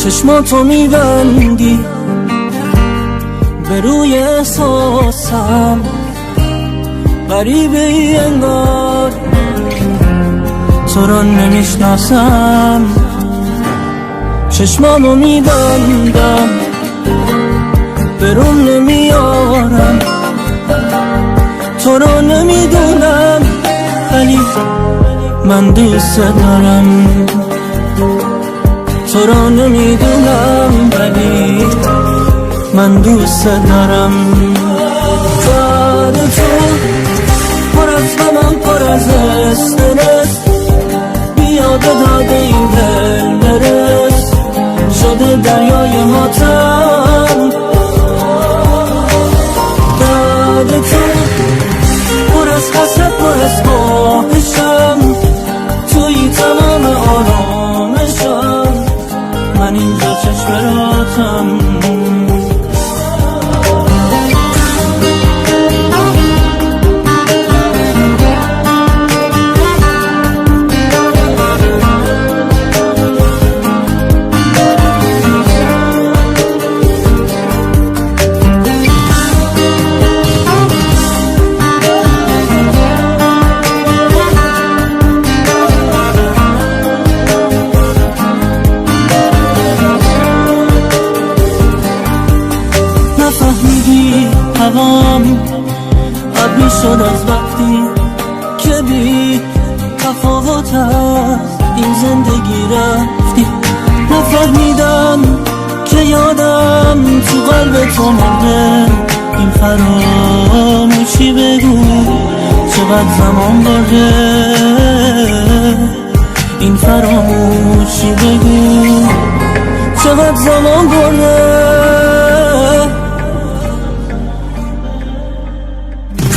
چشماتو میبندی به روی احساسم، غریبه ای انگار تو رو نمیشناسم. چشمامو میبندم به روم نمیارم، تو رو نمیدونم ولی من دوست دارم. تو رو نمیدونم ولی من دوست دارم. یاد تو پر از غمم، پر از استرس، بیاد داده این دل برس، شده دریای ماتم. یاد تو پر از حسد، پر از خواهشم، توی تمام آرامشم، من اینجا چشم راتم. نفهمیدی هوام ابری شد از وقتی که بی تفاوت از این زندگی رفتی. نفهمیدم که یادم تو قلب تو مرده، این فراموشی بگو چقدر زمان برده، این فراموشی بگو چقدر زمان برده.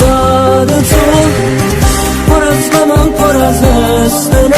یاد تو پر از غمم، پر از استرس،